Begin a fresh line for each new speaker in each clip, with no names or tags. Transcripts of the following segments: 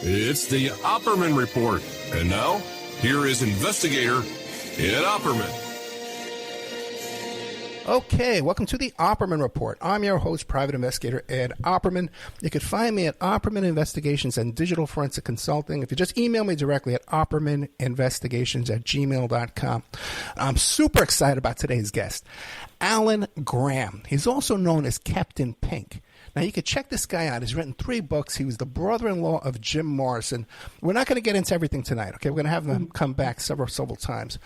It's the Opperman Report. And now, here is investigator Ed Opperman.
Okay, welcome to the Opperman Report. I'm your host, Private Investigator Ed Opperman. You can find me at Opperman Investigations and Digital Forensic Consulting. If you just email me directly at oppermaninvestigations@gmail.com. I'm super excited about today's guest, Alan Graham. He's also known as Captain Pink. Now, you can check this guy out. He's written 3 books. He was the brother-in-law of Jim Morreson. We're not going to get into everything tonight, okay? We're going to have him come back several times.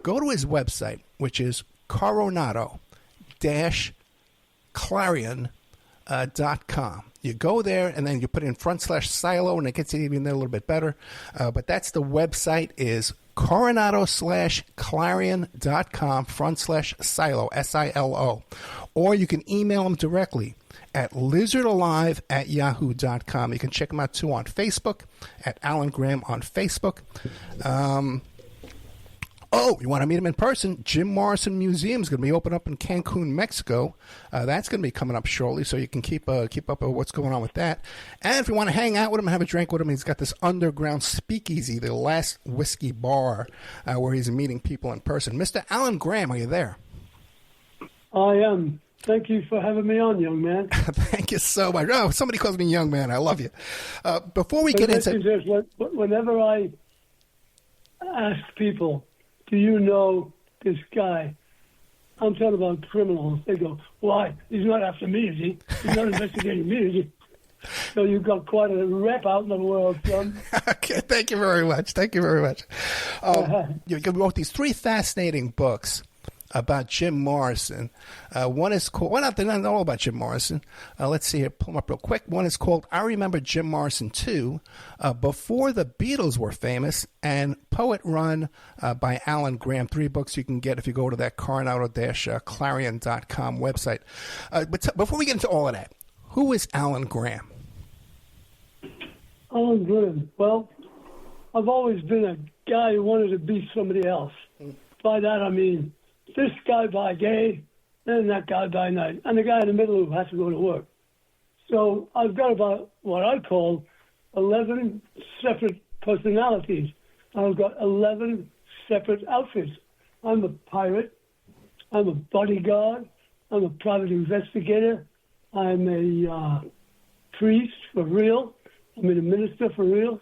Go to his website, which is coronado-clarion.com. You go there, and then you put in /silo, and it gets it even there a little bit better. But that's the website is coronado-clarion.com /silo, S-I-L-O. Or you can email him directly at lizardalive@yahoo.com. You can check him out, too, on Facebook, at Alan Graham on Facebook. You want to meet him in person? Jim Morreson Museum is going to be open up in Cancun, Mexico. That's going to be coming up shortly, so you can keep up with what's going on with that. And if you want to hang out with him and have a drink with him, he's got this underground speakeasy, the Last Whiskey Bar, where he's meeting people in person. Mr. Alan Graham, are you there?
I am. Thank you for having me on, young man.
Thank you so much. Oh, somebody calls me young man. I love you. Before we get into...
Whenever I ask people, do you know this guy? I'm talking about criminals. They go, why? He's not after me, is he? He's not investigating me, is he? So you've got quite a rep out in the world, son.
Okay, thank you very much. You wrote these 3 fascinating books about Jim Morreson. One is called, they're not all about Jim Morreson. Let's see here, pull them up real quick. One is called I Remember Jim Morreson Too, Before the Beatles Were Famous, and Poet Run by Alan Graham. 3 books you can get if you go to that coronado-clarion.com website. But before we get into all of that, who is Alan Graham?
Alan Graham. Well, I've always been a guy who wanted to be somebody else. By that I mean this guy by day, and that guy by night, and the guy in the middle who has to go to work. So I've got about what I call 11 separate personalities. I've got 11 separate outfits. I'm a pirate. I'm a bodyguard. I'm a private investigator. I'm a priest for real. I'm a minister for real.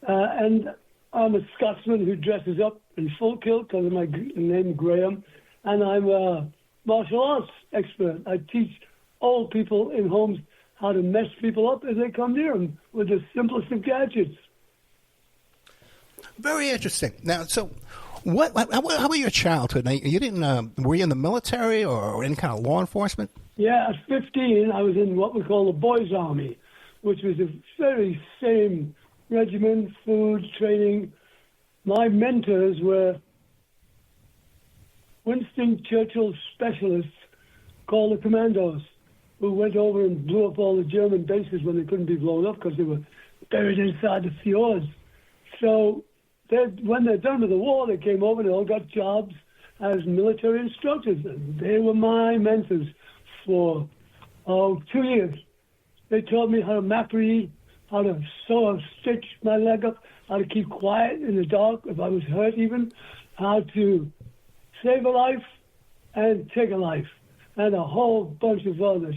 And I'm a Scotsman who dresses up in full kilt because of my name, Graham. And I'm a martial arts expert. I teach old people in homes how to mess people up as they come near them with the simplest of gadgets.
Very interesting. Now, so how about your childhood? Now, you didn't, were you in the military or any kind of law enforcement?
Yeah, at 15, I was in what we call the Boys' Army, which was the very same regiment, food, training. My mentors were Winston Churchill specialists called the Commandos, who went over and blew up all the German bases when they couldn't be blown up because they were buried inside the fjords. So when they're done with the war, they came over and they all got jobs as military instructors. And they were my mentors for 2 years. They taught me how to map read, how to sew or stitch my leg up, how to keep quiet in the dark if I was hurt even, how to save a life and take a life, and a whole bunch of other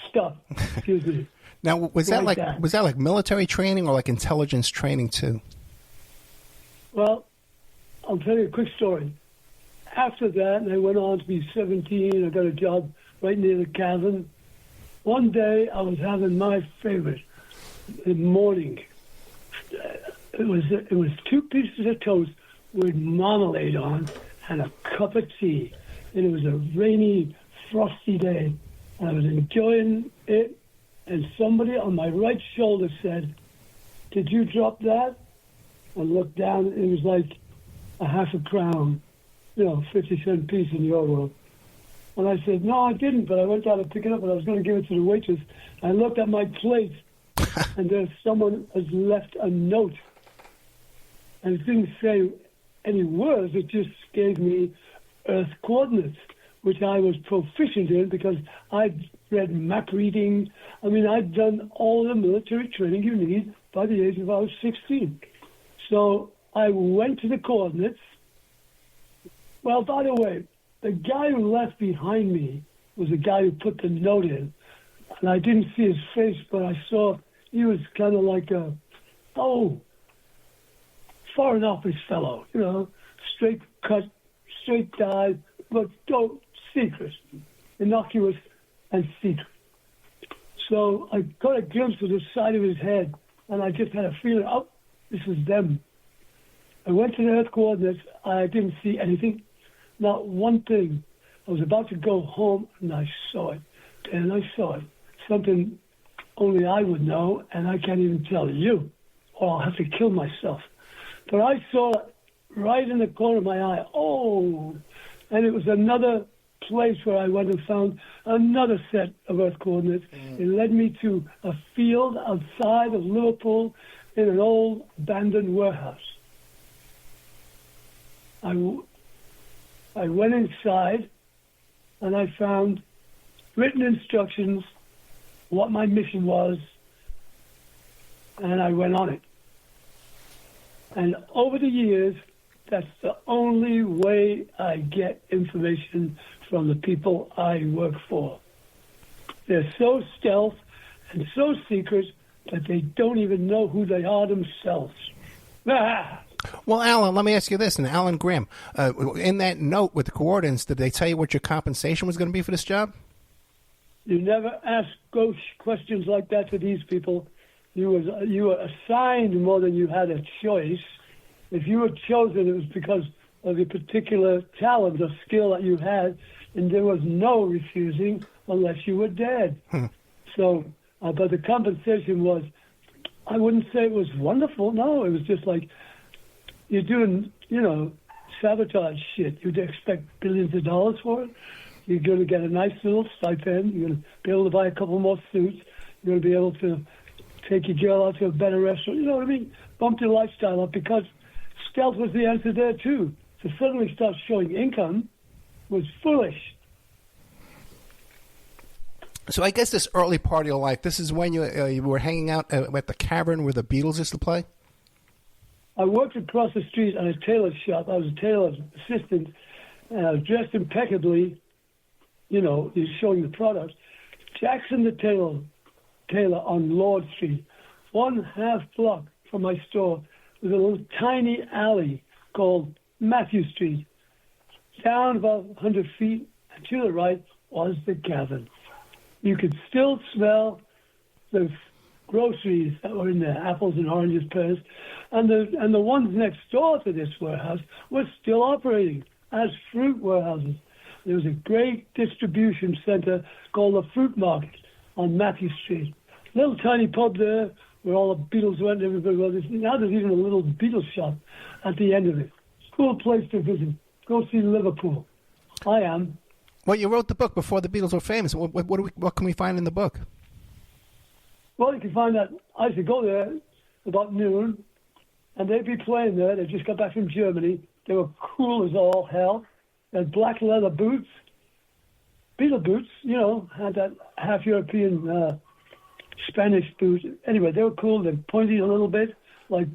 stuff. Excuse me.
Now, was that like military training or like intelligence training too?
Well, I'll tell you a quick story. After that, I went on to be 17. I got a job right near the cabin. One day, I was having my favorite morning. It was 2 pieces of toast with marmalade on and a cup of tea. And it was a rainy, frosty day. And I was enjoying it. And somebody on my right shoulder said, "Did you drop that?" I looked down. It was like a half a crown, 50-cent piece in your world. And I said, "No, I didn't, but I went down to pick it up, and I was going to give it to the waitress." I looked at my plate, and there's someone has left a note. And it didn't say any words. It just gave me Earth coordinates, which I was proficient in because I'd read map reading. I mean, I'd done all the military training you need by the age of I was 16. So I went to the coordinates. Well, by the way, the guy who left behind me was the guy who put the note in. And I didn't see his face, but I saw he was kind of like a, foreign office fellow, straight cut, straight dyed, but secret, innocuous and secret. So I got a glimpse of the side of his head, and I just had a feeling, this is them. I went to the Earth coordinates. I didn't see anything, not one thing. I was about to go home, and I saw it. And I saw it. Something only I would know, and I can't even tell you, or I'll have to kill myself. But I saw it right in the corner of my eye. And it was another place where I went and found another set of Earth coordinates. It led me to a field outside of Liverpool in an old abandoned warehouse. I went inside and I found written instructions, what my mission was, and I went on it. And over the years, that's the only way I get information from the people I work for. They're so stealth and so secret that they don't even know who they are themselves.
Well, Alan, let me ask you this, and Alan Graham, in that note with the coordinates, did they tell you what your compensation was going to be for this job?
You never ask ghost questions like that to these people. You were assigned more than you had a choice. If you were chosen, it was because of the particular talent or skill that you had, and there was no refusing unless you were dead. So, but the compensation was, I wouldn't say it was wonderful. No, it was just like you're doing, sabotage shit. You'd expect billions of dollars for it. You're going to get a nice little stipend. You're going to be able to buy a couple more suits. You're going to be able to take your girl out to a better restaurant. You know what I mean? Bump your lifestyle up, because stealth was the answer there too. To suddenly start showing income was foolish.
So I guess this early part of your life, this is when you were hanging out at the cavern where the Beatles used to play?
I worked across the street at a tailor shop. I was a tailor assistant, and I was dressed impeccably, he's showing the products. Jackson the tailor on Lord Street, 1/2 block from my store, was a little tiny alley called Matthew Street. Down about 100 feet, and to the right was the cavern. You could still smell the groceries that were in there, apples and oranges, pears, and the ones next door to this warehouse were still operating as fruit warehouses. There was a great distribution center called the Fruit Market on Matthew Street. Little tiny pub there where all the Beatles went. Everybody was. Now there's even a little Beatles shop at the end of it. Cool place to visit. Go see Liverpool. I am.
Well, you wrote the book before the Beatles were famous. What can we find in the book?
Well, you can find that I used to go there about noon, and they'd be playing there. They just got back from Germany. They were cool as all hell. They had black leather boots, Beatle boots, had that half European Spanish boot. Anyway, they were cool. They pointed a little bit, like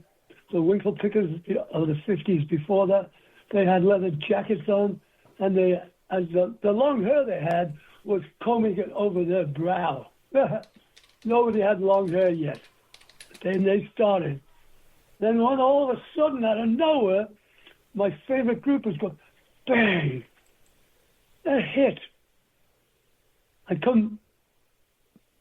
the Winkle Pickers of the 50s before that. They had leather jackets on, and the long hair they had was combing it over their brow. Nobody had long hair yet. Then they started. Then when all of a sudden, out of nowhere, my favorite group was going, bang! A hit. I come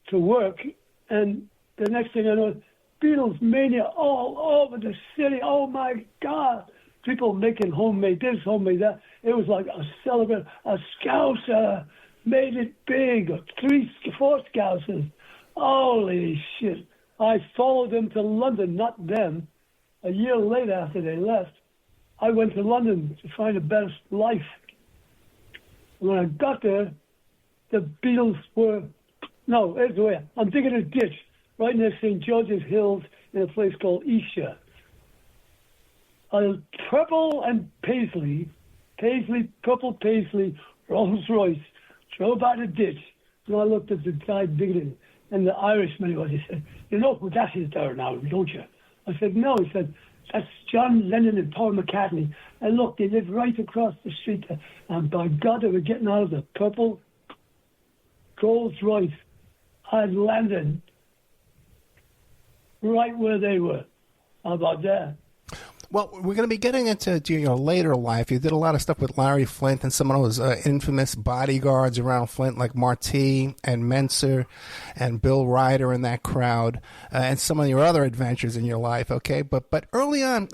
to work, and the next thing I know, Beatles mania all over the city. Oh my God! People making homemade this, homemade that. It was like a celebrate. A Scouser made it big. 4 Scousers. Holy shit! I followed them to London, not them. A year later, after they left, I went to London to find a better life. When I got there, the Beatles were, there's the way. I'm digging a ditch right near St. George's Hills in a place called Esher. A purple and purple paisley, Rolls Royce, drove out the ditch. And I looked at the guy digging it. And the Irishman he said, "You know who that is there now, don't you?" I said, "No." He said, "That's John Lennon and Paul McCartney. And look, they live right across the street. And by God, they were getting out of the purple Rolls-Royce. I'd landed right where they were. How about that?"
Well, we're going to be getting into your later life. You did a lot of stuff with Larry Flynt and some of those infamous bodyguards around Flynt, like Marty and Menser and Bill Ryder in that crowd, and some of your other adventures in your life. Okay, but early on,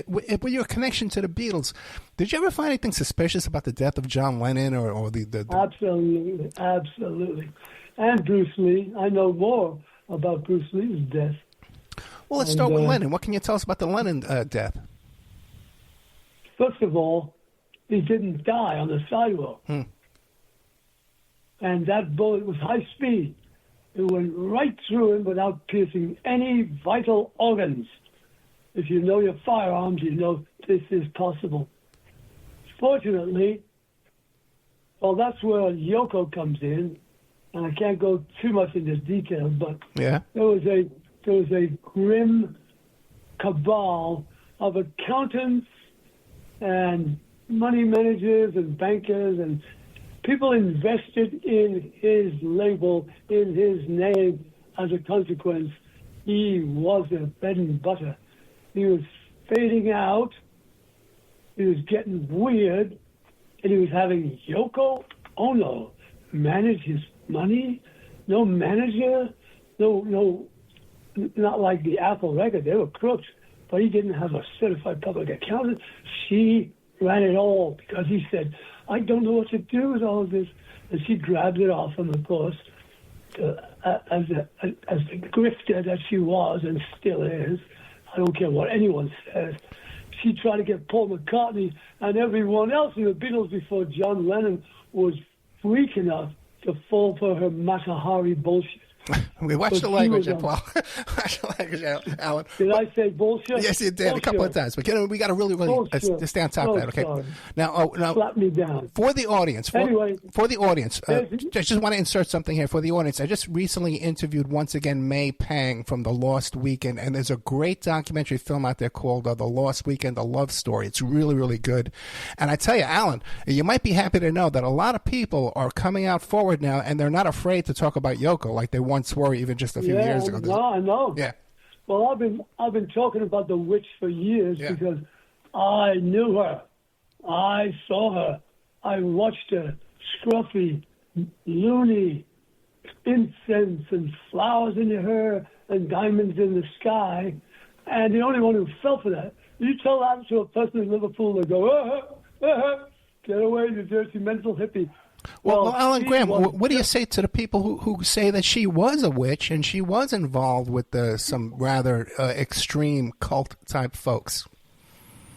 with your connection to the Beatles, did you ever find anything suspicious about the death of John Lennon or the... Absolutely,
and Bruce Lee? I know more about Bruce Lee's death.
Well, let's start with Lennon. What can you tell us about the Lennon death?
First of all, he didn't die on the sidewalk. And that bullet was high speed. It went right through him without piercing any vital organs. If you know your firearms, you know this is possible. Fortunately, well, that's where Yoko comes in, and I can't go too much into detail, but there was a grim cabal of accountants and money managers and bankers and people invested in his label, in his name. As a consequence, he was their bread and butter. He was fading out. He was getting weird. And he was having Yoko Ono manage his money. No manager. No, not like the Apple record. They were crooks. But he didn't have a certified public accountant. She ran it all because he said, "I don't know what to do with all of this." And she grabbed it off him, of course, as the grifter that she was and still is. I don't care what anyone says. She tried to get Paul McCartney and everyone else in the Beatles before John Lennon was weak enough to fall for her Matahari bullshit.
We watched the language, Paul. Watch the language, Alan.
Did I say bullshit?
Yes, you did a couple of times. But we got to really stay on top of that. Okay.
Sorry.
Now,
slap me down.
For the audience.
Anyway,
for the audience, I just want to insert something here for the audience. I just recently interviewed once again May Pang from The Lost Weekend, and there's a great documentary film out there called The Lost Weekend: A Love Story. It's really, really good. And I tell you, Alan, you might be happy to know that a lot of people are coming out forward now, and they're not afraid to talk about Yoko like they once were even just a few years ago.
No, I know.
Yeah.
Well, I've been talking about the witch for years because I knew her. I saw her. I watched her. Scruffy, loony, incense and flowers in her hair and diamonds in the sky. And the only one who fell for that, you tell that to a person in Liverpool, they go, get away, you dirty mental hippie.
Well, Alan Graham, what do you say to the people who say that she was a witch and she was involved with some rather extreme cult-type folks?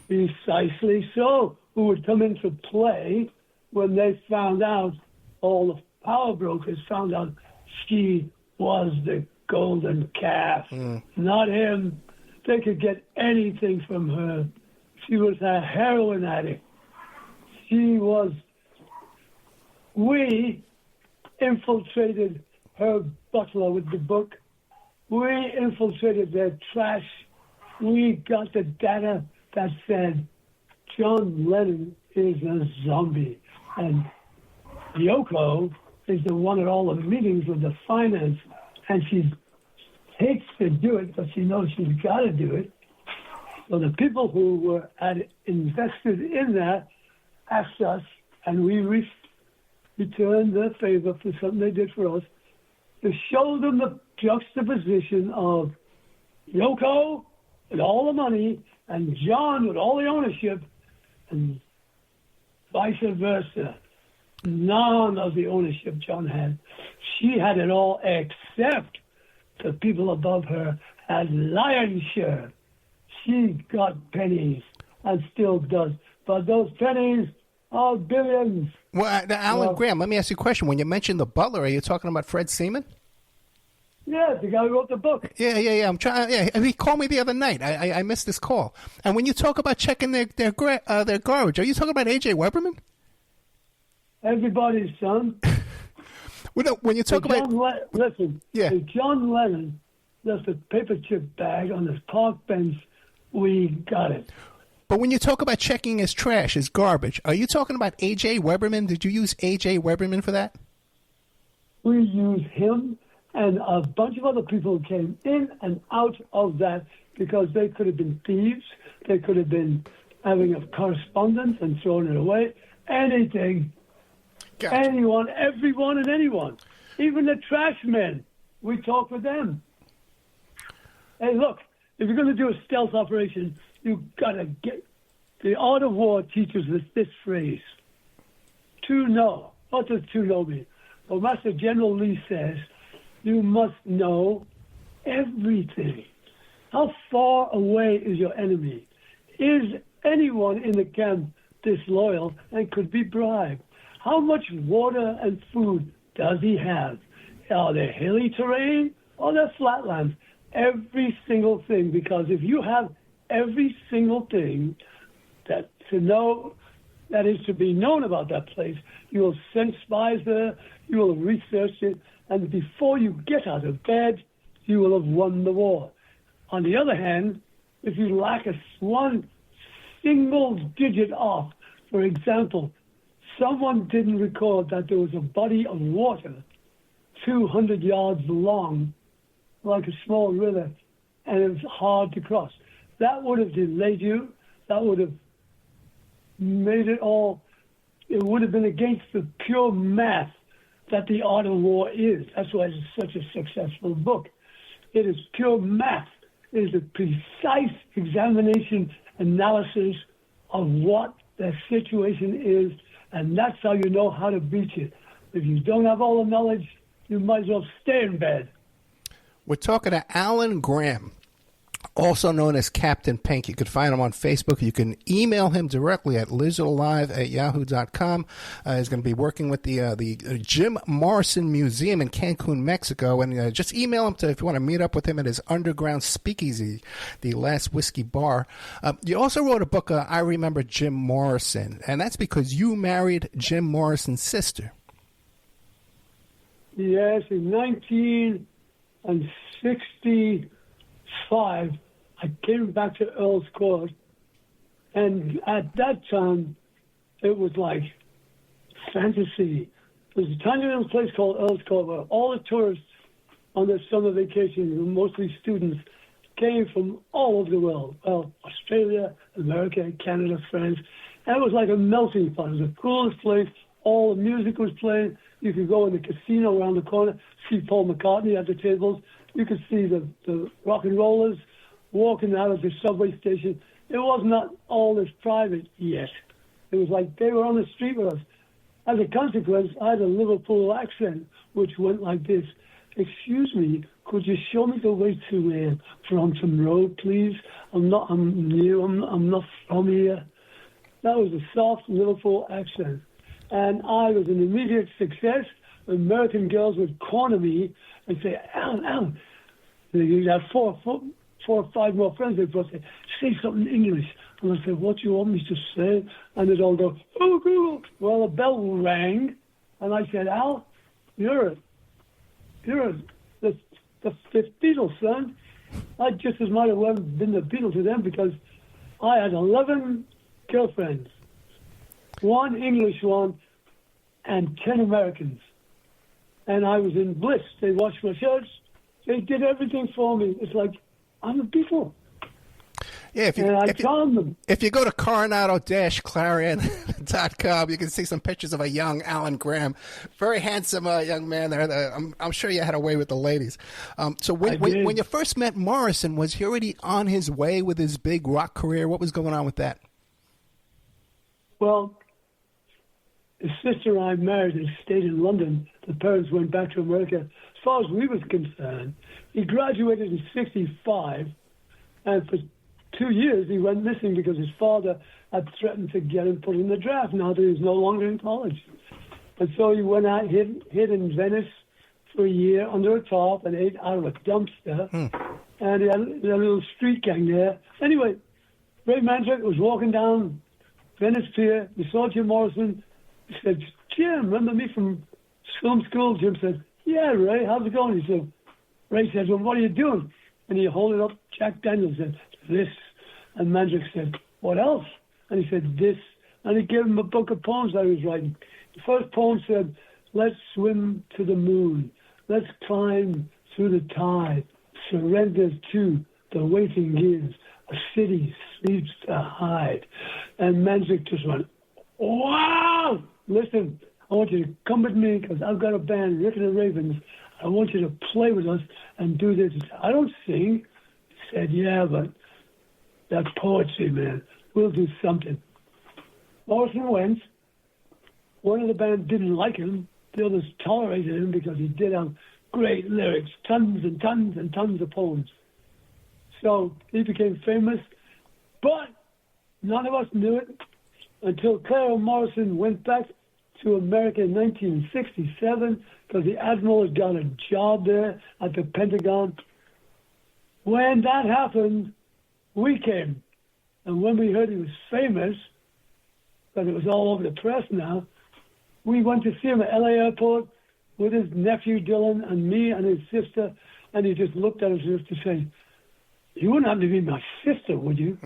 Precisely so, who would come into play when they found out, all the power brokers found out she was the golden calf, not him. They could get anything from her. She was a heroin addict. We infiltrated her butler with the book. We infiltrated their trash. We got the data that said John Lennon is a zombie. And Yoko is the one at all the meetings with the finance. And she hates to do it, but she knows she's got to do it. So the people who were invested in that asked us, and we returned their favor for something they did for us, to show them the juxtaposition of Yoko with all the money and John with all the ownership, and vice versa. None of the ownership John had. She had it all except the people above her had lion's share. She got pennies and still does. But those pennies are billions.
Well, Alan Graham, let me ask you a question. When you mentioned the butler, are you talking about Fred Seaman?
Yeah, the guy who wrote the book.
Yeah. I'm trying. Yeah, he called me the other night. I missed this call. And when you talk about checking their garbage, are you talking about A.J. Weberman?
Everybody's son.
Well, no, when you talk about...
Listen,
Yeah.
if John Lennon left a paper chip bag on his park bench, we got it.
But when you talk about checking his trash, his garbage, are you talking about A.J. Weberman? Did you use A.J. Weberman for that?
We used him and a bunch of other people who came in and out of that because they could have been thieves. They could have been having a correspondence and throwing it away. Anything.
Gotcha.
Anyone, everyone, and anyone. Even the trash men. We talk with them. Hey, look, if you're going to do a stealth operation, you've got to get... The art of war teaches us this phrase. To know. What does to know mean? Well, Master General Lee says, you must know everything. How far away is your enemy? Is anyone in the camp disloyal and could be bribed? How much water and food does he have? Are there hilly terrain or there flatlands? Every single thing, because if you have every single thing that is to be known about that place, you will send spies there, you will research it, and before you get out of bed, you will have won the war. On the other hand, if you lack one single digit off, for example, someone didn't record that there was a body of water 200 yards long, like a small river, and it was hard to cross. That would have delayed you. That would have made it all... It would have been against the pure math that the art of war is. That's why it's such a successful book. It is pure math. It is a precise examination, analysis of what the situation is, and that's how you know how to beat it. If you don't have all the knowledge, you might as well stay in bed.
We're talking to Alan Graham, also known as Captain Pink. You can find him on Facebook. You can email him directly at lizardalive@yahoo.com. He's going to be working with the Jim Morreson Museum in Cancun, Mexico. And just email him if you want to meet up with him at his underground speakeasy, the Last Whiskey Bar. You also wrote a book, I Remember Jim Morrison, and that's because you married Jim Morrison's sister.
Yes, in 1965, I came back to Earl's Court, and at that time, it was like fantasy. There was a tiny little place called Earl's Court where all the tourists on their summer vacation, mostly students, came from all over the world. Well, Australia, America, Canada, France. And it was like a melting pot. It was the coolest place. All the music was playing. You could go in the casino around the corner, see Paul McCartney at the tables. You could see the rock and rollers walking out of the subway station. It was not all this private yet. It was like they were on the street with us. As a consequence, I had a Liverpool accent, which went like this. Excuse me, could you show me the way to Brompton Road, please? I'm not from here. That was a soft Liverpool accent. And I was an immediate success. American girls would corner me and say, Alan. You'd have four or five more friends. They'd both say something in English. And I said, what do you want me to say? And they'd all go, oh, Google. Well, a bell rang. And I said, Al, you're the fifth Beatle, son. I just as might have well been the Beatle to them because I had 11 girlfriends, one English one, and 10 Americans. And I was in bliss. They washed my shirts. They did everything for me. It's like, I'm a Beatle.
Yeah,
charmed them.
If you go to coronado-clarion.com, you can see some pictures of a young Alan Graham. Very handsome young man there. I'm sure you had a way with the ladies. So when you first met Morrison, was he already on his way with his big rock career? What was going on with that?
Well, his sister and I married and stayed in London. The parents went back to America. As far as we was concerned, he graduated in 65, and for 2 years he went missing because his father had threatened to get him put in the draft now that he was no longer in college. And so he went out, hid in Venice for a year under a tarp and ate out of a dumpster. And he had a little street gang there. Anyway, Ray Mandrake was walking down Venice Pier. He saw Jim Morrison. He said, Jim, remember me from film school? Jim said, yeah, Ray, how's it going? He said, Ray said, well, what are you doing? And he held it up. Jack Daniels said, this. And Mandrick said, what else? And he said, this. And he gave him a book of poems that he was writing. The first poem said, let's swim to the moon. Let's climb through the tide. Surrender to the waiting years. A city sleeps to hide. And Mandrick just went, wow! Listen, I want you to come with me because I've got a band, Rick and the Ravens. I want you to play with us and do this. He said, I don't sing. He said, yeah, but that's poetry, man. We'll do something. Morreson went. One of the band didn't like him. The others tolerated him because he did have great lyrics, tons and tons and tons of poems. So he became famous, but none of us knew it until Clara Morrison went back to America in 1967 because the Admiral had got a job there at the Pentagon. When that happened, we came. And when we heard he was famous, but it was all over the press now, we went to see him at LA Airport with his nephew Dylan and me and his sister, and he just looked at us as if to say, you wouldn't have to be my sister, would you?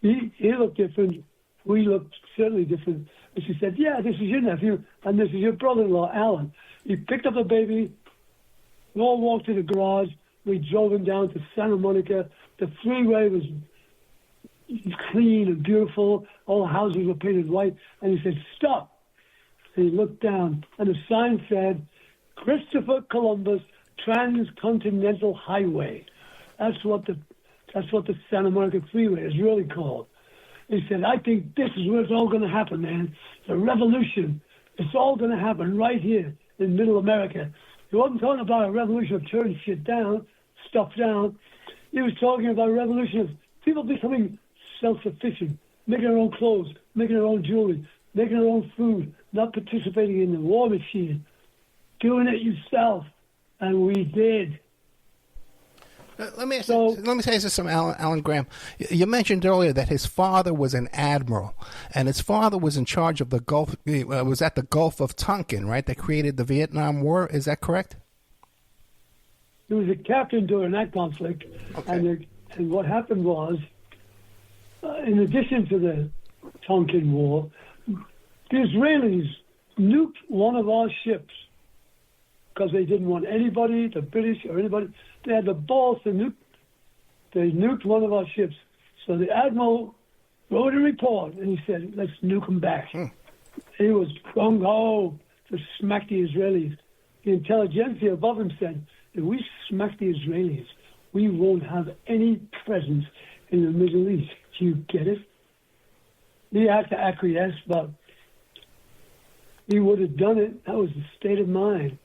He looked different. We looked certainly different. And she said, yeah, this is your nephew, and this is your brother-in-law, Alan. He picked up the baby. We all walked to the garage. We drove him down to Santa Monica. The freeway was clean and beautiful. All the houses were painted white. And he said, stop. And he looked down, and the sign said, Christopher Columbus Transcontinental Highway. That's what the Santa Monica Freeway is really called. He said, I think this is where it's all going to happen, man. The revolution. It's all going to happen right here in Middle America. He wasn't talking about a revolution of turning shit down, stuff down. He was talking about a revolution of people becoming self-sufficient, making their own clothes, making their own jewelry, making their own food, not participating in the war machine, doing it yourself. And we did.
Let me say this to Alan Graham. You mentioned earlier that his father was an admiral, and his father was in charge of the Gulf. Was at the Gulf of Tonkin, right? That created the Vietnam War. Is that correct?
He was a captain during that conflict, okay. And what happened was, in addition to the Tonkin War, the Israelis nuked one of our ships because they didn't want anybody, the British or anybody. They had the balls to nuke. They nuked one of our ships. So the admiral wrote a report, and he said, let's nuke them back. He was gung-ho to smack the Israelis. The intelligentsia above him said, if we smack the Israelis, we won't have any presence in the Middle East. Do you get it? He had to acquiesce, but he would have done it. That was the state of mind.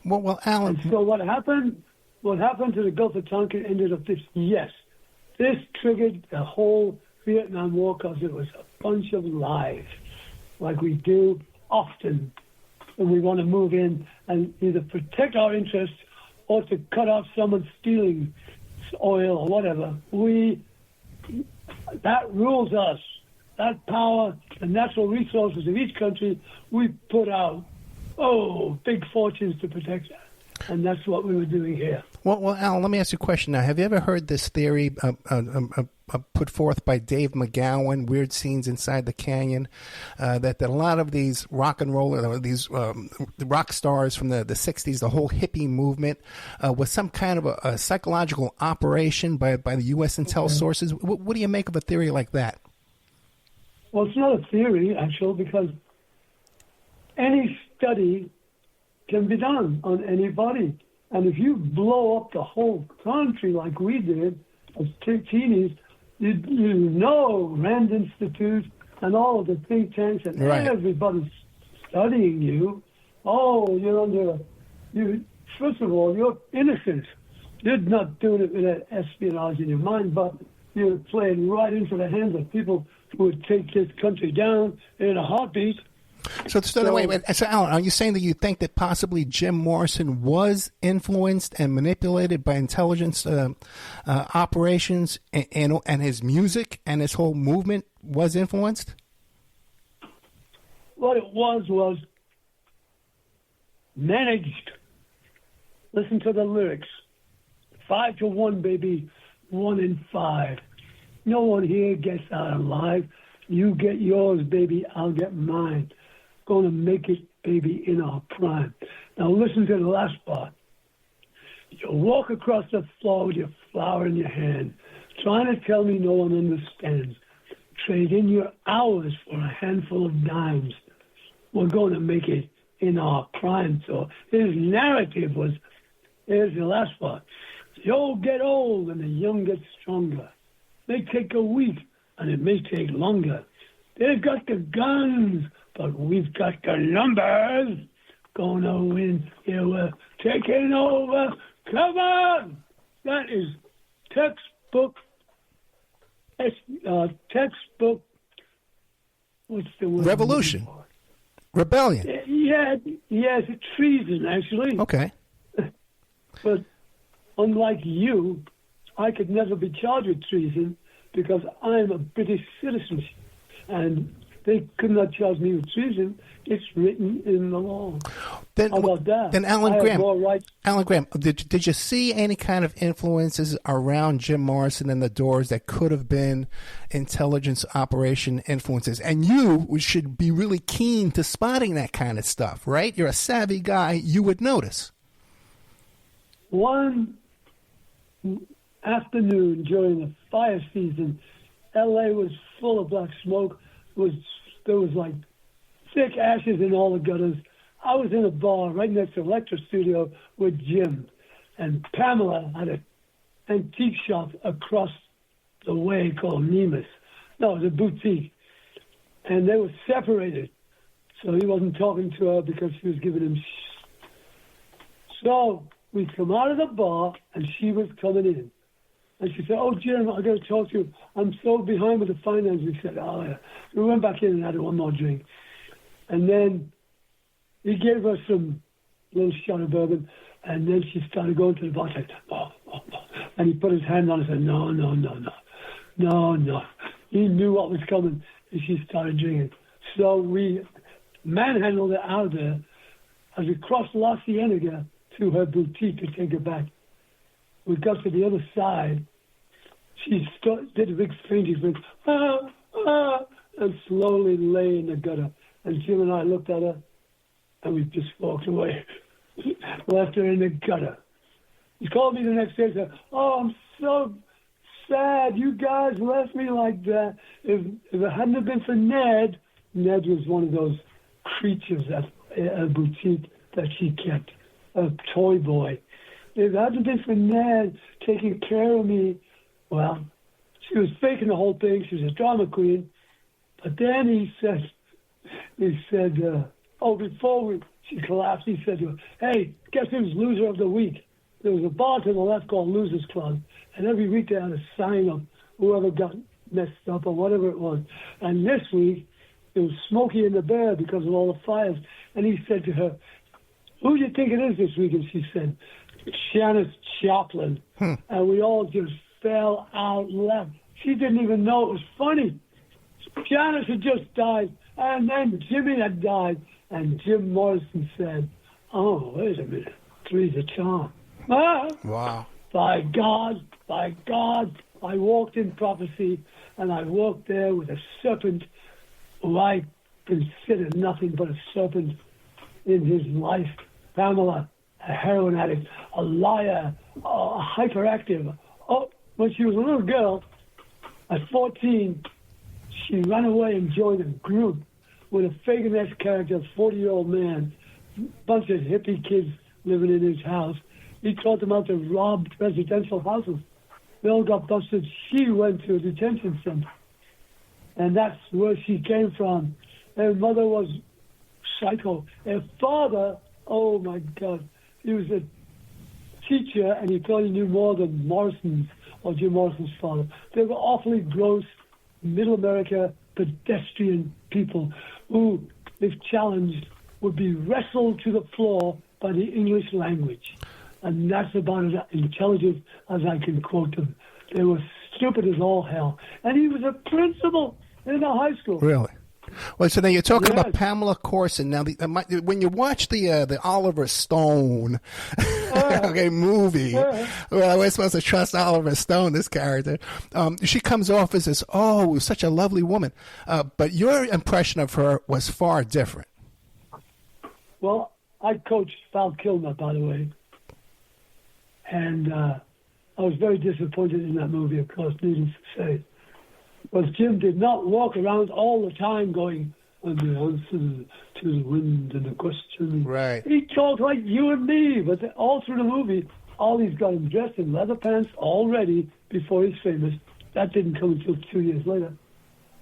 Well, Alan.
And so what happened to the Gulf of Tonkin ended up this. Yes, this triggered the whole Vietnam War because it was a bunch of lies, like we do often when we want to move in and either protect our interests or to cut off someone stealing oil or whatever. That rules us. That power, the natural resources of each country, we put out big fortunes to protect that. And that's what we were doing here.
Well, Alan, let me ask you a question now. Have you ever heard this theory put forth by Dave McGowan, Weird Scenes Inside the Canyon, that a lot of these rock and roll, these rock stars from the 60s, the whole hippie movement, was some kind of a psychological operation by the U.S. intel sources? What do you make of a theory like that?
Well, it's not a theory, actually, because any study can be done on anybody. And if you blow up the whole country like we did as teenies, you know Rand Institute and all of the think tanks and everybody's studying you. First of all, you're innocent. You're not doing it with espionage in your mind, but you're playing right into the hands of people who would take this country down in a heartbeat.
So Alan, are you saying that you think that possibly Jim Morrison was influenced and manipulated by intelligence operations, and his music and his whole movement was influenced?
What it was managed. Listen to the lyrics. 5-1, baby. 1 in 5. No one here gets out alive. You get yours, baby. I'll get mine. Gonna make it, baby, in our prime. Now listen to the last part. You walk across the floor with your flower in your hand, trying to tell me no one understands. Trade in your hours for a handful of dimes. We're going to make it in our prime. So his narrative was, here's the last part. The old get old and the young get stronger. May take a week and it may take longer. They've got the guns, but we've got the numbers. Gonna win, yeah, we're taking over. Come on! That is textbook. Textbook. What's the word?
Revolution. Rebellion.
Yeah, it's treason, actually.
Okay.
But unlike you, I could never be charged with treason because I'm a British citizen. And they could not charge me with treason. It's written in the law.
Then,
how about that?
Then
I have more rights.
Alan Graham, did you see any kind of influences around Jim Morrison and the Doors that could have been intelligence operation influences? And you should be really keen to spotting that kind of stuff, right? You're a savvy guy. You would notice.
One afternoon during the fire season, L.A. was full of black smoke. There was like thick ashes in all the gutters. I was in a bar right next to Electra Studio with Jim, and Pamela had an antique shop across the way called Nemus. No, it was a boutique. And they were separated, so he wasn't talking to her because she was giving him So we come out of the bar, and she was coming in. And she said, oh, Jim, I got to talk to you. I'm so behind with the finance. We said, oh, yeah. We went back in and had one more drink. And then he gave her some little shot of bourbon, and then she started going to the bar. Said, oh. And he put his hand on it and said, no. He knew what was coming, and she started drinking. So we manhandled her out of there as we crossed La Cienega to her boutique to take her back. We got to the other side. She did a big fainting thing, and slowly lay in the gutter. And Jim and I looked at her, and we just walked away. Left her in the gutter. He called me the next day and said, oh, I'm so sad. You guys left me like that. If it hadn't have been for Ned was one of those creatures at a boutique that she kept, a toy boy. If it hadn't been for Ned taking care of me, well, she was faking the whole thing. She was a drama queen. But then he said, before she collapsed, he said to her, hey, guess who's loser of the week? There was a bar to the left called Losers Club, and every week they had a sign of whoever got messed up or whatever it was. And this week, it was Smokey and the Bear because of all the fires. And he said to her, who do you think it is this week? And she said, Janis Joplin. And we all just fell out laughing. She didn't even know it was funny. Janis had just died, and then Jimmy had died, and Jim Morrison said, oh, wait a minute, three's a charm.
Wow.
By God, I walked in prophecy, and I walked there with a serpent who I consider nothing but a serpent in his life. Pamela, a heroin addict, a liar, a hyperactive. Oh, when she was a little girl, at 14, she ran away and joined a group with a Fagin-esque character, a 40-year-old man, bunch of hippie kids living in his house. He taught them how to rob residential houses. They all got busted. She went to a detention center. And that's where she came from. Her mother was psycho. Her father, oh my God, he was a teacher, and he thought he knew more than Morrison's or Jim Morrison's father. They were awfully gross, middle America, pedestrian people who, if challenged, would be wrestled to the floor by the English language. And that's about as intelligent as I can quote them. They were stupid as all hell. And he was a principal in a high school.
Really? Well, so now you're talking
Yes.
about Pamela Corson. Now, when you watch the Oliver Stone movie, well, we're supposed to trust Oliver Stone, this character. She comes off as this, such a lovely woman. But your impression of her was far different.
Well, I coached Val Kilmer, by the way. And I was very disappointed in that movie, of course, needless to say. Because Jim did not walk around all the time going, and the answer to the wind and the question.
Right.
He talked like you and me, but all through the movie, Ollie's got him dressed in leather pants already before he's famous. That didn't come until 2 years later.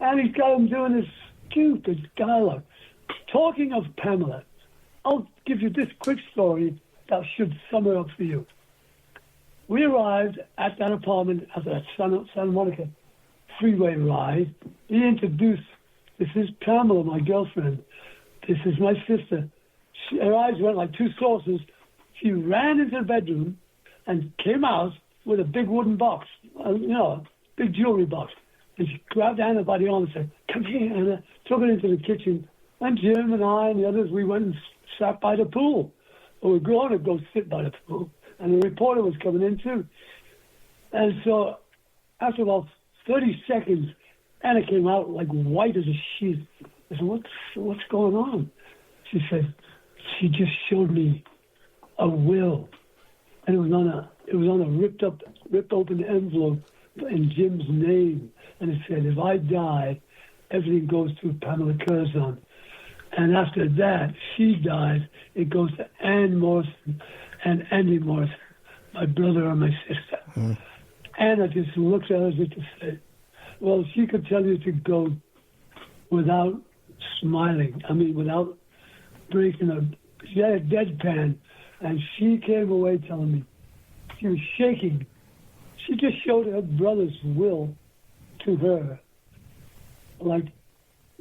And he's got him doing this stupid dialogue. Talking of Pamela, I'll give you this quick story that should sum her up for you. We arrived at that apartment at that Santa Monica freeway ride. He introduced, this is Pamela, my girlfriend. This is my sister. Her eyes went like two saucers. She ran into the bedroom and came out with a big wooden box, big jewelry box. And she grabbed Anna by the arm and said, "Come here, Anna." Took her into the kitchen. And Jim and I and the others, we went and sat by the pool. We were going to go sit by the pool. And the reporter was coming in too. And so after about 30 seconds, Anna came out like white as a sheet. I said, what's going on? She said, she just showed me a will. And it was on a ripped open envelope in Jim's name. And it said, if I die, everything goes to Pamela Curzon. And after that, she dies, it goes to Ann Morreson and Andy Morreson, my brother and my sister. Mm. Anna just looked at us as if to say, well, she could tell you to go without smiling. I mean, without breaking a... She had a deadpan, and she came away telling me she was shaking. She just showed her brother's will to her. Like,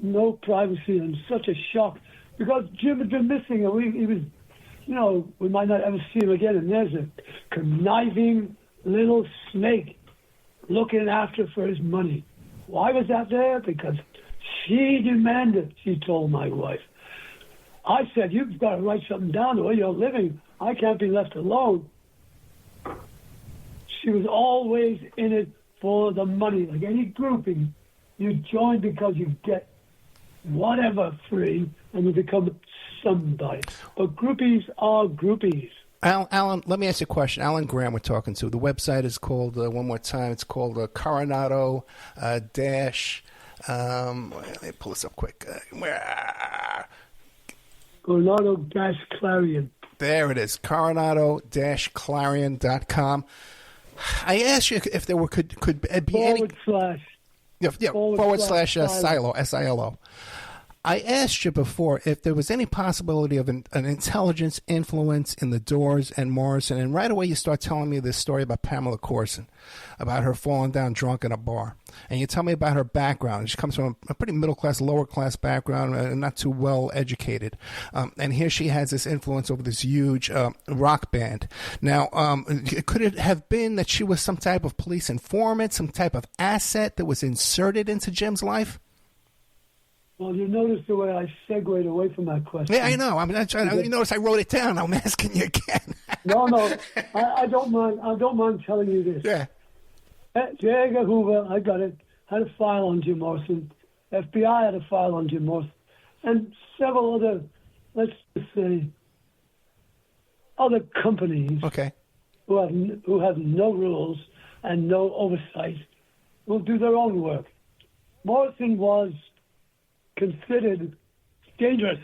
no privacy, and such a shock. Because Jim had been missing, and he was... we might not ever see him again, and there's a conniving little snake looking after for his money. Why was that there? Because she demanded, she told my wife. I said, you've got to write something down the way you're living. I can't be left alone. She was always in it for the money. Like any grouping, you join because you get whatever free and you become somebody. But groupies are groupies.
Alan, let me ask you a question. Alan Graham we're talking to. The website is called, one more time, it's called Coronado dash, let me pull this up quick.
Coronado-Clarion.
There it is, Coronado-Clarion.com. I asked you if there could be any... forward slash silo, S-I-L-O. I asked you before if there was any possibility of an intelligence influence in the Doors and Morrison, and right away you start telling me this story about Pamela Corson, about her falling down drunk in a bar. And you tell me about her background. She comes from a pretty middle-class, lower-class background, and not too well-educated. And here she has this influence over this huge rock band. Now, could it have been that she was some type of police informant, some type of asset that was inserted into Jim's life?
Well, you notice the way I segued away from that question.
Yeah, I know. I'm not trying. You notice I wrote it down. I'm asking you again.
No, I don't mind. I don't mind telling you this.
Yeah.
J. Edgar Hoover, I got it, had a file on Jim Morrison. FBI had a file on Jim Morrison, and several other, let's just say, other companies.
Okay.
Who have no rules and no oversight will do their own work. Morrison was considered dangerous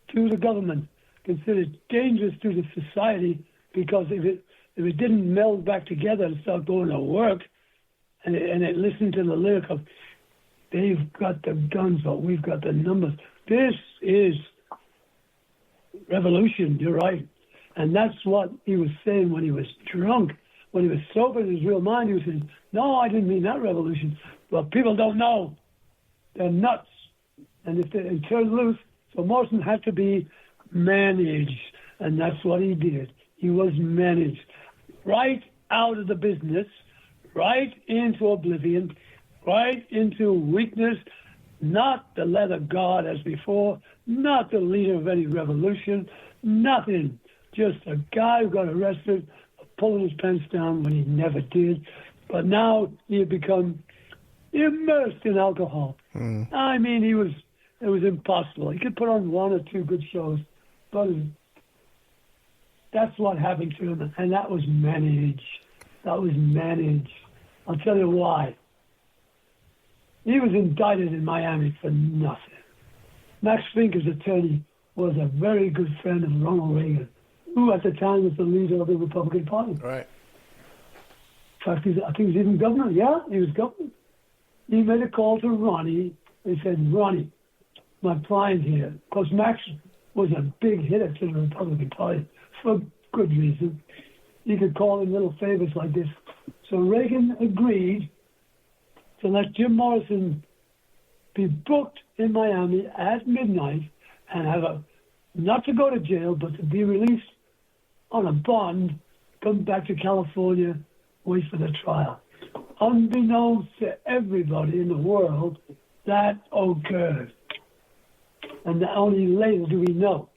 to the government, considered dangerous to the society, because if it didn't meld back together and start going to work, and it listened to the lyric of, they've got the guns, but we've got the numbers. This is revolution, you're right. And that's what he was saying when he was drunk. When he was sober in his real mind, he was saying, no, I didn't mean that revolution. But people don't know. They're nuts. And if they turn loose, so Morrison had to be managed, and that's what he did. He was managed right out of the business, right into oblivion, right into weakness, Not the leather guard as before, not the leader of any revolution, nothing. Just a guy who got arrested for pulling his pants down when he never did. But now he had become immersed in alcohol. I mean, it was impossible. He could put on one or two good shows, but that's what happened to him, and that was managed. That was managed. I'll tell you why. He was indicted in Miami for nothing. Max Finker's attorney was a very good friend of Ronald Reagan, who at the time was the leader of the Republican Party.
Right.
In fact, I think he was even governor. Yeah, he was governor. He made a call to Ronnie. He said, Ronnie, my client here, because Max was a big hitter to the Republican Party for good reason. He could call in little favors like this. So Reagan agreed to let Jim Morrison be booked in Miami at midnight and have not to go to jail, but to be released on a bond, come back to California, wait for the trial. Unbeknownst to everybody in the world, that occurred. And only later do we know.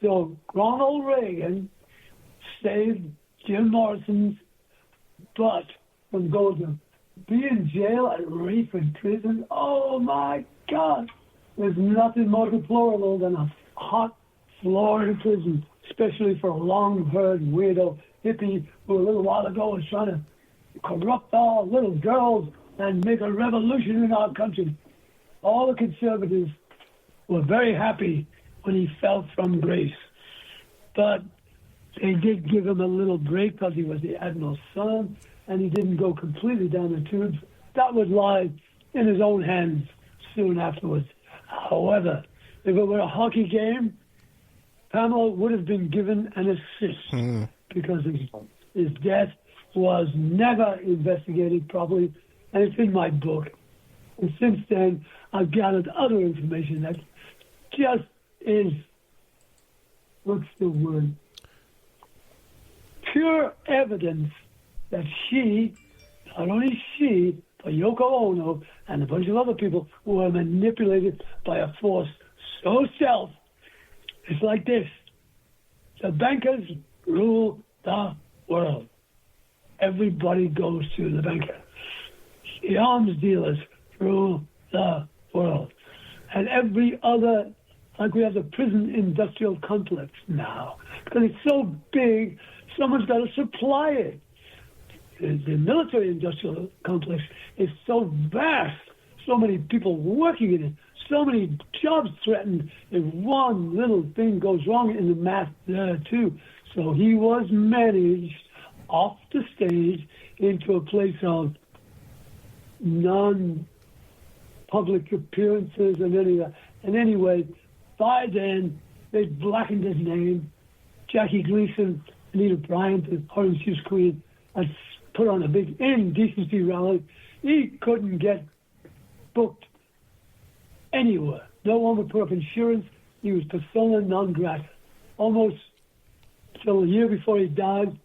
So Ronald Reagan saved Jim Morrison's butt from going to be in jail at Reef in prison. Oh, my God. There's nothing more deplorable than a hot floor in prison, especially for a long-haired weirdo hippie who a little while ago was trying to corrupt all little girls and make a revolution in our country. All the conservatives were very happy when he fell from grace. But they did give him a little break because he was the admiral's son, and he didn't go completely down the tubes. That would lie in his own hands soon afterwards. However, if it were a hockey game, Pamela would have been given an assist because his death was never investigated properly, and it's in my book. And since then, I've gathered other information that just is, what's the word? Pure evidence that she, not only she, but Yoko Ono and a bunch of other people were manipulated by a force so stealth. It's like this. The bankers rule the world. Everybody goes to the banker. The arms dealers rule the world. And every other, like we have the prison industrial complex now, because it's so big, someone's got to supply it. The military industrial complex is so vast, so many people working in it, so many jobs threatened. If one little thing goes wrong in the math there too. So he was managed off the stage into a place of non-public appearances and any of that. And anyway, by then, they blackened his name. Jackie Gleason, Anita Bryant, the Orange Juice Queen, had put on a big indecency rally. He couldn't get booked anywhere. No one would put up insurance. He was persona non grata. Almost till a year before he died,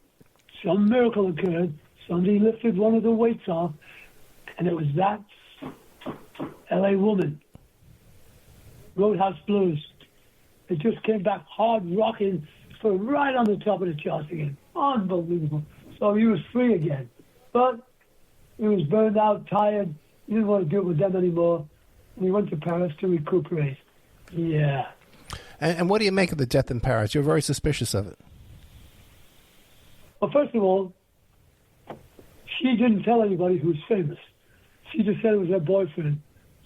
some miracle occurred. Somebody lifted one of the weights off, and it was that L.A. woman, Roadhouse Blues. It just came back hard rocking for right on the top of the charts again. Unbelievable. So he was free again. But he was burned out, tired. He didn't want to do it with them anymore. And he went to Paris to recuperate. Yeah.
And what do you make of the death in Paris? You're very suspicious of it.
Well, first of all, she didn't tell anybody who was famous. She just said it was her boyfriend.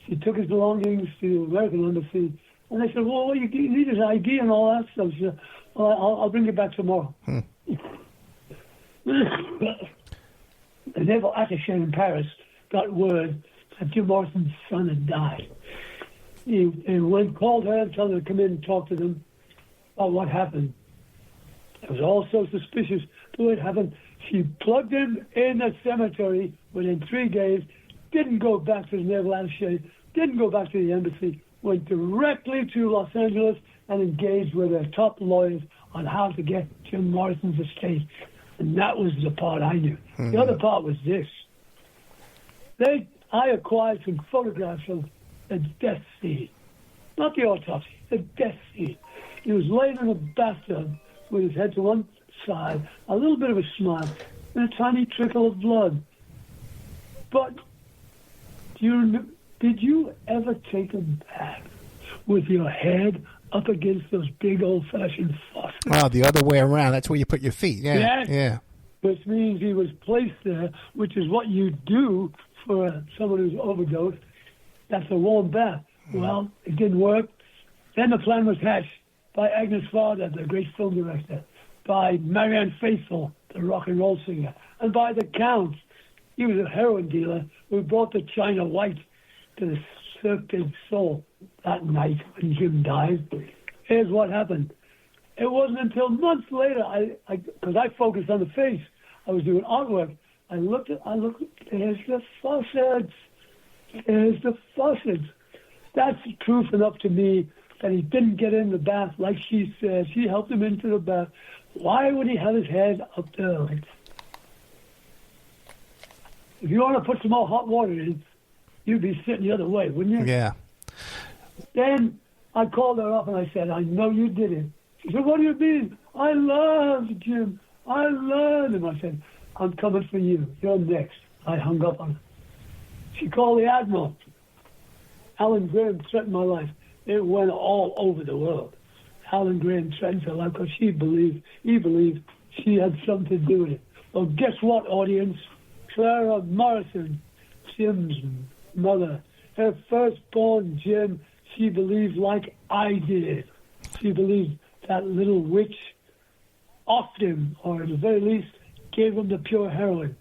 She took his belongings to the American embassy, and they said, well, you need his ID and all that stuff. She said, well, I'll bring it back tomorrow. The naval attaché in Paris got word that Jim Morrison's son had died. He called her and told her to come in and talk to them about what happened. It was all so suspicious the way it happened. She plugged him in a cemetery within 3 days, didn't go back to the naval attaché, didn't go back to the embassy, went directly to Los Angeles and engaged with their top lawyers on how to get Jim Morrison's estate. And that was the part I knew. The other part was this. I acquired some photographs of the death scene. Not the autopsy, the death scene. He was laying in a bathtub with his head to one side, a little bit of a smile, and a tiny trickle of blood. But did you ever take a bath with your head up against those big old-fashioned faucets?
Oh, the other way around. That's where you put your feet. Yeah,
Yes.
yeah.
Which means he was placed there, which is what you do for someone who's overdosed. That's a warm bath. Well, it didn't work. Then the plan was hatched by Agnes Varda, the great film director, by Marianne Faithfull, the rock and roll singer, and by the Count. He was a heroin dealer who brought the China White to the Cirque du Soleil that night when Jim died. Here's what happened. It wasn't until months later, because I focused on the face. I was doing artwork. I looked, there's the faucets. There's the faucets. That's proof enough to me that he didn't get in the bath like she said. She helped him into the bath. Why would he have his head up there like that? If you want to put some more hot water in, you'd be sitting the other way, wouldn't you?
Yeah.
Then I called her up and I said, I know you did it. She said, what do you mean? I love Jim. I love him. I said, I'm coming for you. You're next. I hung up on her. She called the Admiral. Alan Graham threatened my life. It went all over the world. Alan Graham threatened her life because he believed she had something to do with it. Well, guess what, audience? Clara Morreson, Jim's mother, her firstborn Jim, she believed like I did. She believed that little witch offed him, or at the very least, gave him the pure heroin.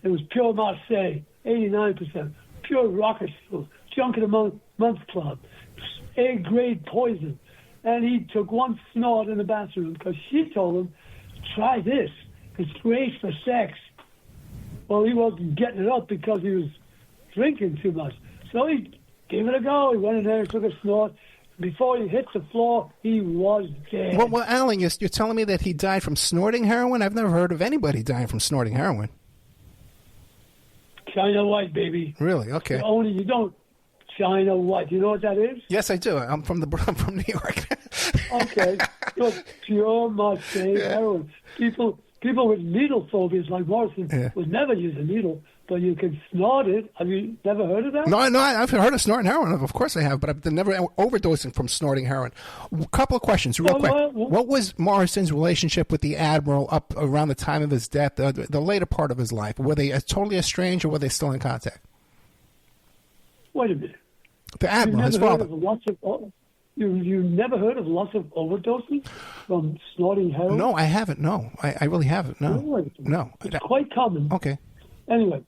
It was pure Marseille, 89%, pure rocker shoes, junk in the month club, A-grade poison. And he took one snort in the bathroom because she told him, try this. It's great for sex. Well, he wasn't getting it up because he was drinking too much. So he gave it a go. He went in there and took a snort. Before he hit the floor, he was dead.
Well, Alan, you're telling me that he died from snorting heroin? I've never heard of anybody dying from snorting heroin.
China White, baby.
Really? Okay.
Only you don't. China White. You know what that is?
Yes, I do. I'm from New York.
Okay. Look, pure Marseille heroin. People with needle phobias like Morrison would never use a needle, but you can snort it. Have you never heard of that?
No, I've heard of snorting heroin. Of course I have, but I've never overdosing from snorting heroin. A couple of questions, real quick. What was Morrison's relationship with the Admiral up around the time of his death, the later part of his life? Were they totally estranged, or were they still in contact?
Wait a minute.
The Admiral, his father.
You never heard of lots of overdoses from snorting heroin?
No, I haven't. No, I really haven't. No,
really?
No.
It's quite common.
Okay.
Anyway,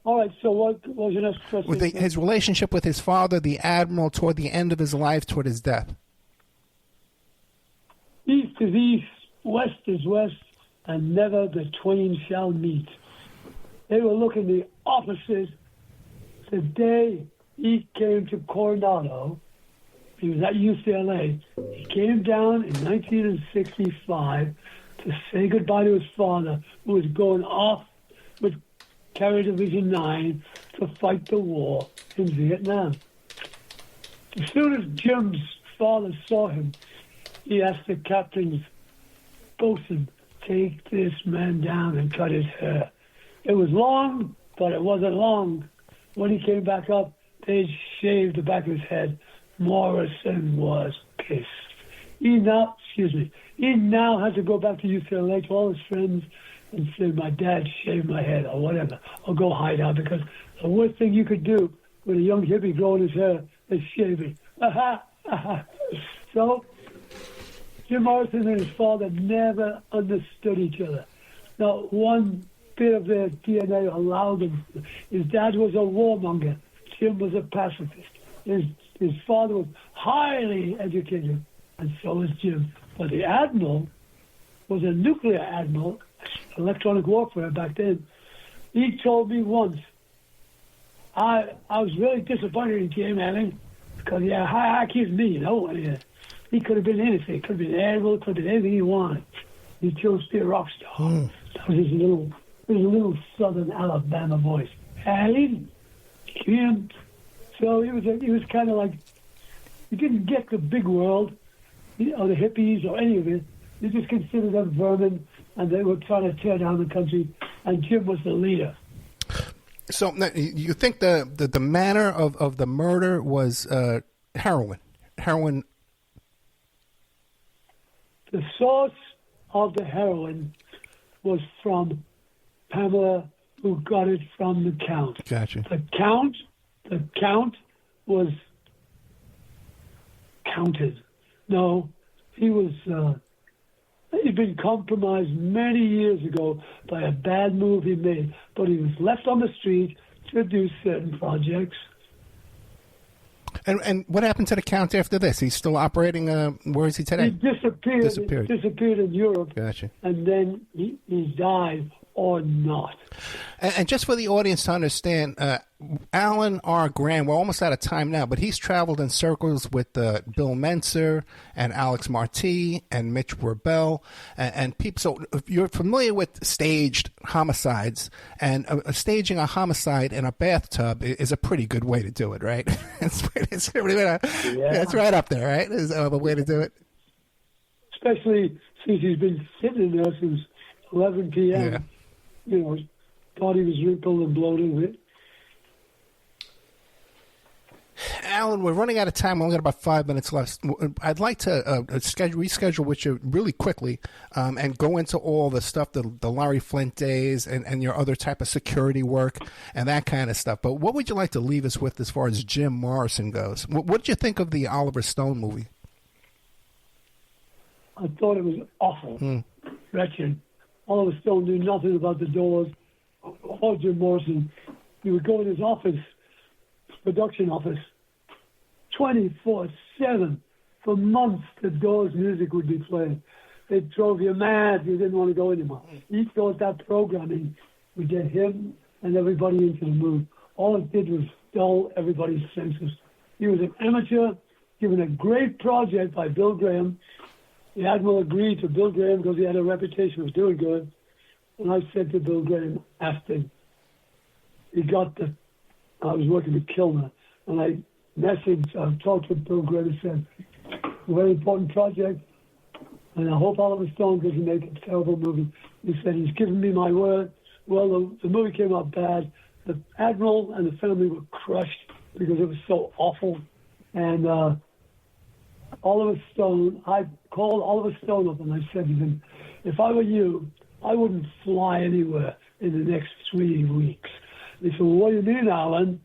all right. So what was your next question?
With his relationship with his father, the Admiral, toward the end of his life, toward his death.
East is east, west is west, and never the twain shall meet. They were looking the opposite the day he came to Coronado. He was at UCLA. He came down in 1965 to say goodbye to his father, who was going off with Carrier Division 9 to fight the war in Vietnam. As soon as Jim's father saw him, he asked the captain's bosun, take this man down and cut his hair. It was long, but it wasn't long. When he came back up, they shaved the back of his head. Morreson was pissed. He now had to go back to UCLA to all his friends and say, my dad shaved my head or whatever, or go hide out, because the worst thing you could do with a young hippie growing his hair is shave it. So Jim Morreson and his father never understood each other. Not one bit of their DNA allowed him. His dad was a warmonger. Jim was a pacifist. His father was highly educated, and so was Jim. But the Admiral was a nuclear admiral, electronic warfare back then. He told me once, I was really disappointed in Jim, Alan, because high IQ's me, you know. He could have been anything. It could have been admiral, it could have been anything he wanted. He chose to be a rock star. That was his little southern Alabama voice. Alan, Jim So he was kind of like, he didn't get the big world, or the hippies or any of it. He just considered them vermin, and they were trying to tear down the country, and Jim was the leader.
So you think the manner of the murder was heroin? Heroin.
The source of the heroin was from Pamela, who got it from the Count.
Gotcha.
The Count was counted. No, he was. He'd been compromised many years ago by a bad move he made, but he was left on the street to do certain projects.
And what happened to the Count after this? He's still operating. Where is he today?
He disappeared in Europe.
Gotcha.
And then he died or not.
And just for the audience to understand, Alan R. Graham, we're almost out of time now, but he's traveled in circles with Bill Menser and Alex Marti and Mitch Rebel and people. So if you're familiar with staged homicides, and staging a homicide in a bathtub is a pretty good way to do it, right? It's right up there, right? Is a way to do it.
Especially since he's been sitting there since 11 p.m.
Yeah.
You know, his body was wrinkled and bloated with.
Alan, we're running out of time. We've only got about 5 minutes left. I'd like to reschedule with you really quickly and go into all the stuff, the Larry Flynt days and your other type of security work and that kind of stuff. But what would you like to leave us with as far as Jim Morreson goes? What did you think of the Oliver Stone movie?
I thought it was awful, wretched. Oliver Stone knew nothing about the Doors or Jim Morrison. He would go in his office, production office, 24/7. For months, the Doors music would be playing. It drove you mad. You didn't want to go anymore. He thought that programming would get him and everybody into the mood. All it did was dull everybody's senses. He was an amateur, given a great project by Bill Graham. The Admiral agreed to Bill Graham because he had a reputation of doing good. And I said to Bill Graham after I was working with Kilmer, and I talked with Bill Graham and said, a very important project, and I hope Oliver Stone doesn't make a terrible movie. He said, he's given me my word. Well, the movie came out bad. The Admiral and the family were crushed because it was so awful. And Oliver Stone, I called Oliver Stone up and I said to him, if I were you, I wouldn't fly anywhere in the next 3 weeks. He said, well, what do you mean, Alan?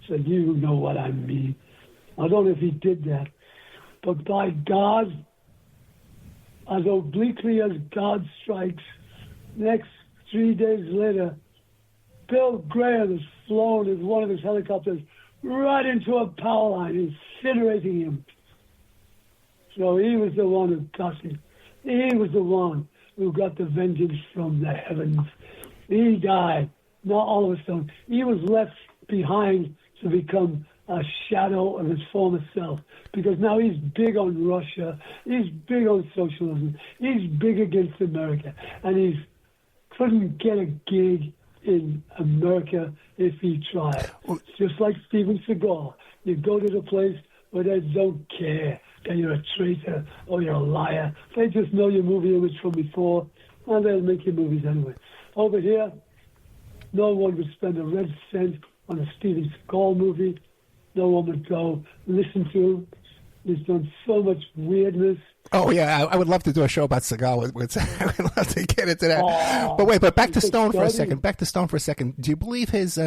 I said, you know what I mean. I don't know if he did that. But by God, as obliquely as God strikes, next 3 days later, Bill Graham has flown in one of his helicopters right into a power line, incinerating him. So he was the one who got it. He was the one who got the vengeance from the heavens. He died, not Oliver Stone. He was left behind to become a shadow of his former self, because now he's big on Russia, he's big on socialism, he's big against America, and he couldn't get a gig in America if he tried. It's just like Steven Seagal. You go to the place where they don't care that you're a traitor or you're a liar. They just know your movie image from before, and they'll make your movies anyway. Over here, no one would spend a red cent on a Steven Seagal movie. No one would go listen to him. He's done so much weirdness.
Oh, yeah, I would love to do a show about Seagal. I would love to get into that. But back to Stone for a second. Back to Stone for a second. Do you believe his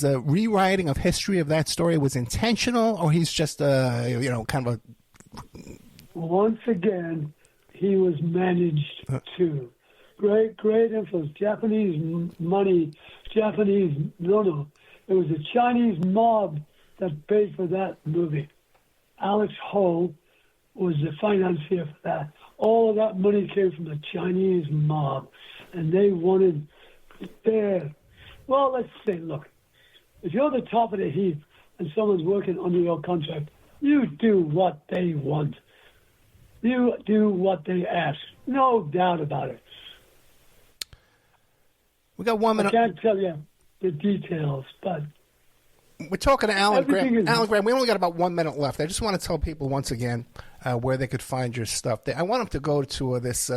rewriting of history of that story was intentional, or he's just, kind of a...
Once again, he was managed to. Great influence. Japanese money. No. It was the Chinese mob that paid for that movie. Alex Ho was the financier for that. All of that money came from the Chinese mob, and they wanted their... Well, let's say, look, if you're the top of the heap and someone's working under your contract, you do what they want. You do what they ask. No doubt about it.
We got 1 minute.
I can't tell you the details, but
We're talking to Alan Graham.
Everything is-
Alan Graham, we only got about 1 minute left. I just want to tell people once again where they could find your stuff. I want them to go to this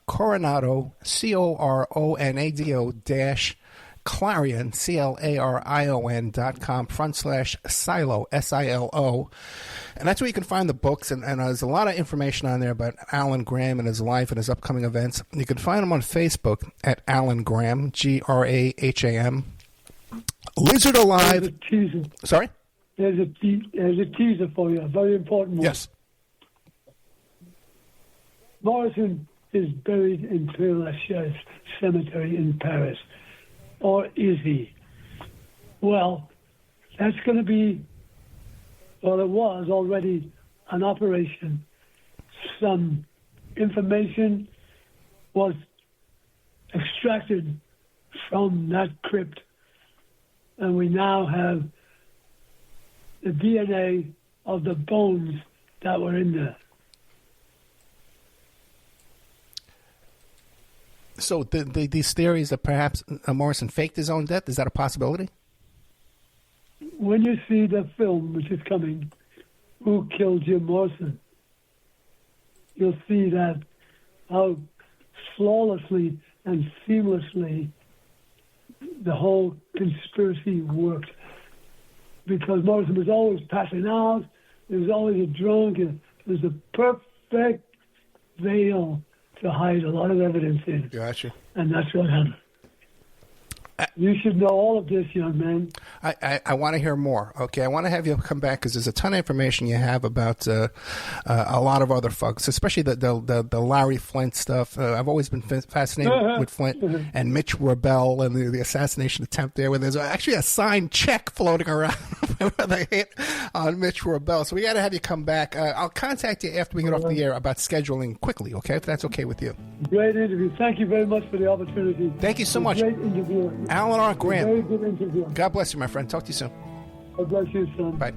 Coronado, CORONADO dash Clarion, CLARION.com /silo, SILO. And that's where you can find the books. And there's a lot of information on there about Alan Graham and his life and his upcoming events. You can find him on Facebook at Alan Graham, GRAHAM. Lizard Alive.
There's a teaser.
Sorry?
There's a teaser for you, a very important one.
Yes.
Morreson is buried in Père Lachaise Cemetery in Paris. Or is he? Well, that's going to be, well, it was already an operation. Some information was extracted from that crypt, and we now have the DNA of the bones that were in there.
So these theories that perhaps Morreson faked his own death, is that a possibility?
When you see the film, which is coming, Who Killed Jim Morrison, you'll see that how flawlessly and seamlessly the whole conspiracy worked. Because Morrison was always passing out, he was always a drunk, and it was a perfect veil to hide a lot of evidence in.
Gotcha.
And that's what happened. You should know all of this, young man.
I want to hear more. Okay, I want to have you come back because there's a ton of information you have about a lot of other folks, especially the Larry Flynt stuff. I've always been fascinated with Flynt and Mitch Rebell and the assassination attempt there, where there's actually a signed check floating around where they hit on Mitch Rebell. So we got to have you come back. I'll contact you after we get off the air about scheduling quickly, okay, if that's okay with you.
Great interview. Thank you very much for the opportunity.
Thank you so much.
Great interview.
Alan R. Graham.
Very good interview.
God bless you, my friend. Talk to you soon.
God bless you, son.
Bye.